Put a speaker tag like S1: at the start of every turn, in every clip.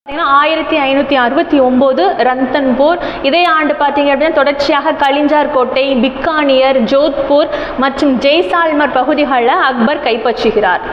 S1: 1569 ரந்தன்பூர். இதே ஆண்டு பார்த்தீங்க அப்படின்னா தொடர்ச்சியாக கலிஞ்சார் கோட்டை, பிக்கானியர், ஜோத்பூர் மற்றும் ஜெய்சால்மர் பகுதிகளை அக்பர் கைப்பற்றுகிறார்.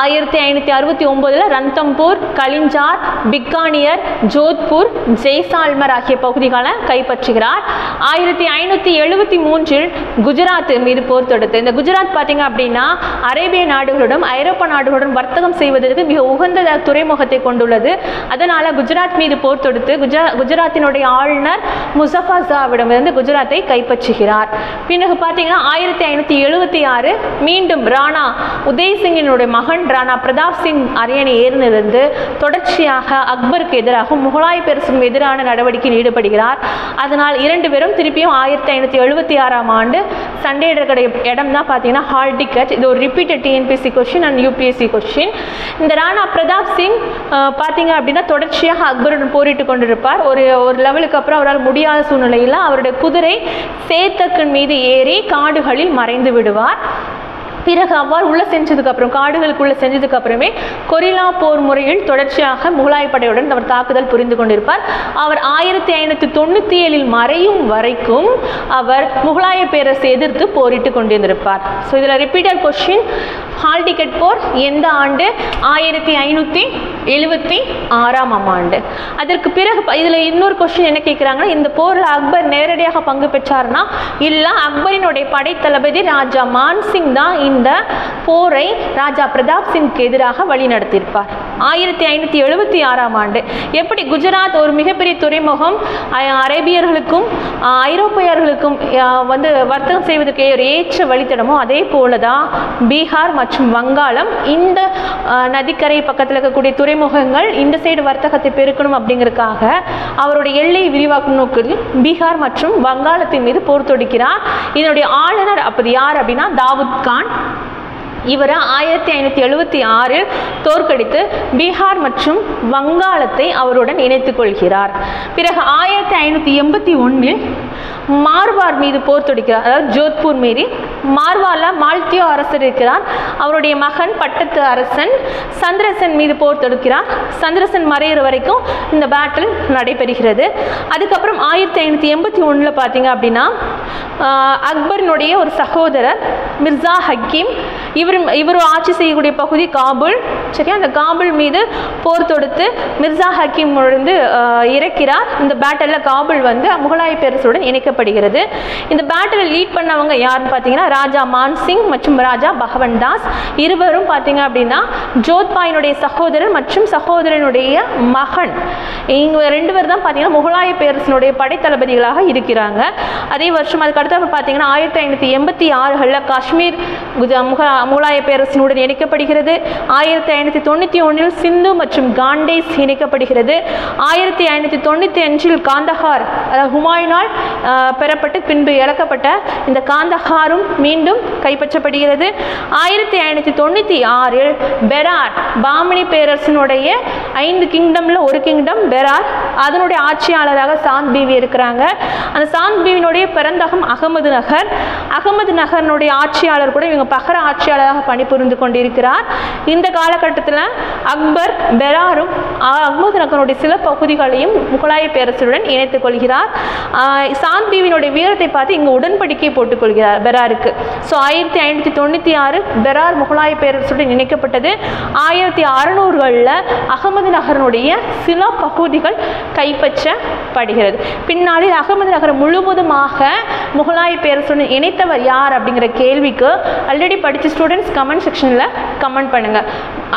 S1: 1569 ரந்தம்பூர், கலிஞ்சார், பிக்கானியர், ஜோத்பூர், ஜெய்சால்மர் ஆகிய பகுதிகளை கைப்பற்றுகிறார். 1573 குஜராத் மீது போர் தொடுத்து, இந்த குஜராத் பார்த்தீங்க அப்படின்னா அரேபிய நாடுகளுடன் ஐரோப்பா நாடுகளுடன் வர்த்தகம் செய்வதற்கு மிக உகந்த துறைமுகத்தை கொண்டுள்ளது. அதனால் குஜராத் மீது போர் தொடுத்து குஜராத்தினுடைய ஆளுநர் முசஃபர்ஜாவிடமிருந்து குஜராத்தை கைப்பற்றுகிறார். பிறகு பார்த்தீங்கன்னா 1576 மீண்டும் ராணா உதய்சிங்கினுடைய மகன் ராணா பிரதாப் சிங் அரியணை ஏறிலிருந்து தொடர்ச்சியாக அக்பருக்கு எதிராக முகலாய பேரரசுக்கு எதிரான நடவடிக்கையில் ஈடுபடுகிறார். அதனால் இரண்டு பேரும் திருப்பியும் 1576 ஆண்டு சண்டையிடக்கூடிய இடம் தான் பார்த்தீங்கன்னா ஹால்டிகட். இது ஒரு repeated TNPSC question and UPSC question. இந்த ராணா பிரதாப் சிங் பார்த்தீங்க அப்படின்னா தொடர்ச்சியாக அக்பருடன் போரிட்டு கொண்டிருப்பார். ஒரு லெவலுக்கு அப்புறம் அவரால் முடியாத சூழ்நிலையில் அவருடைய குதிரை சேத்தக்கின் மீது ஏறி காடுகளில் மறைந்து விடுவார். பிறகு அவ்வாறு உள்ள செஞ்சதுக்கு அப்புறம் காடுகளுக்குள்ள செஞ்சதுக்கு அப்புறமே கொரில்லா போர் முறையில் தொடர்ச்சியாக முகலாய படையுடன் அவர் தாக்குதல் புரிந்து கொண்டிருப்பார். அவர் 1597 மறையும் வரைக்கும் அவர் முகலாய பேரரசை எதிர்த்து போரிட்டு கொண்டிருந்திருப்பார். ஸோ இதில் ரிப்பீட்டட் கொஸ்டின், ஹால்டிகட் போர் எந்த ஆண்டு? 1576 ஆண்டு. அதற்கு பிறகு இதில் இன்னொரு கொஸ்டின் என்ன கேட்குறாங்கன்னா, இந்த போரில் அக்பர் நேரடியாக பங்கு பெற்றார்னா இல்லை, அக்பரினுடைய படை தளபதி ராஜா மான்சிங் தான் இந்த போரை ராஜா பிரதாப் சிங்க்கு எதிராக வழி நடத்தியிருப்பார். 1576 ஆண்டு எப்படி குஜராத் ஒரு மிகப்பெரிய துறைமுகம், அரேபியர்களுக்கும் ஐரோப்பியர்களுக்கும் வர்த்தகம் செய்வதற்கு ஒரு ஏற்ற வழித்தடமோ அதே போல தான் பீகார் மற்றும் வங்காளம் இந்த நதிக்கரை பக்கத்தில் இருக்கக்கூடிய துறைமுகங்கள் இந்த சைடு வர்த்தகத்தை பெருக்கணும் அப்படிங்கிறதுக்காக அவருடைய எல்லை விரிவாக்கும் நோக்கில் பீகார் மற்றும் வங்காளத்தின் மீது போர் தொடுக்கிறார். இதனுடைய ஆளுநர் அப்படி யார் அப்படின்னா தாவூத் கான். இவரை 1576 தோற்கடித்து பீகார் மற்றும் வங்காளத்தை அவருடன் இணைத்துக் கொள்கிறார். பிறகு 1581 மார்வார் மீது போர் தொடுக்கிறார். அதாவது ஜோத்பூர் மீறி மார்வால மால்தியோ அரசர் இருக்கிறார். அவருடைய மகன் பட்டத்து அரசன் சந்திரசன் மீது போர் தொடுக்கிறார். சந்திரசன் மறையிற வரைக்கும் இந்த பேட்டில் நடைபெறுகிறது. அதுக்கப்புறம் 1581 பார்த்தீங்க அப்படின்னா அக்பரினுடைய ஒரு சகோதரர் மிர்சா ஹக்கீம், இவர் ஆட்சி செய்யக்கூடிய பகுதி காபுல். சரியா, அந்த காபுல் மீது போர் தொடுத்து மிர்சா ஹக்கீம் இறக்கிறார். இந்த பேட்டலில் காபுல் முகலாய பேரரசுடன் இணைக்கப்படுகிறது. இந்த பேட்டலில் லீட் பண்ணவங்க யாருன்னு பார்த்தீங்கன்னா ராஜா மான்சிங் மற்றும் ராஜா பகவன் தாஸ். இருவரும் பார்த்தீங்க அப்படின்னா ஜோத்பாயினுடைய சகோதரர் மற்றும் சகோதரனுடைய மகன். இவங்க ரெண்டு பேர் தான் பார்த்தீங்கன்னா முகலாய பேரரசினுடைய படைத்தளபதிகளாக இருக்கிறாங்க. அதே வருஷம் அதுக்கு அடுத்த பார்த்தீங்கன்னா 1586 காஷ்மீர் முகலாய பேரரசினுடன் இணைக்கப்படுகிறது. 1591 சிந்து மற்றும் காண்டேஸ் இணைக்கப்படுகிறது. 1595 காந்தஹார், அதாவது ஹுமாயூனால் பெறப்பட்டு பின்பு இழக்கப்பட்ட இந்த காந்தஹாரும் மீண்டும் கைப்பற்றப்படுகிறது. 1596 பெரார், பாமணி பேரரசினுடைய 5 கிங்டம்ல ஒரு கிங்டம் பெரார், அதனுடைய ஆட்சியாளராக சாந்த் பீவி இருக்கிறாங்க. அந்த சாந்த் பீவினுடைய பிறந்தகம் அகமது நகர். அகமது நகரனுடைய ஆட்சியாளர் கூட இவங்க பகர ஆட்சியாளராக பணிபுரிந்து கொண்டிருக்கிறார். இந்த காலகட்டத்தில் அக்பர் பெராரும் அகமது நகருடைய சில பகுதிகளையும் முகலாய பேரரசுடன் இணைத்துக் கொள்கிறார். சாந்த் பீவினுடைய வீரத்தை பார்த்து இங்கு உடன்படிக்கை போட்டுக் கொள்கிறார் பெராருக்கு. ஸோ 1596 பெரார் முகலாய பேரரசுடன் இணைக்கப்பட்டது. 1600களில் அகமது நகரனுடைய சில பகுதிகள் கைப்பற்றப்படுகிறது. பின்னாளில் அகமது நகர் முழுவதுமாக முகலாய பேரரசுடன் இணைத்தவர் யார் அப்படிங்கிற கேள்விக்கு ஆல்ரெடி படித்த ஸ்டூடெண்ட்ஸ் கமெண்ட் செக்ஷனில் கமெண்ட் பண்ணுங்கள்.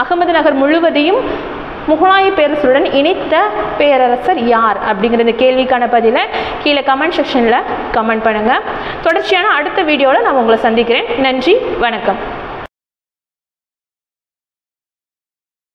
S1: அகமது நகர் முழுவதையும் முகலாய பேரரசுடன் இணைத்த பேரரசர் யார் அப்படிங்கிற இந்த கேள்விக்கான பதிலை கீழே கமெண்ட் செக்ஷனில் கமெண்ட் பண்ணுங்கள். தொடர்ச்சியான அடுத்த வீடியோவில் நான் உங்களை சந்திக்கிறேன். நன்றி, வணக்கம்.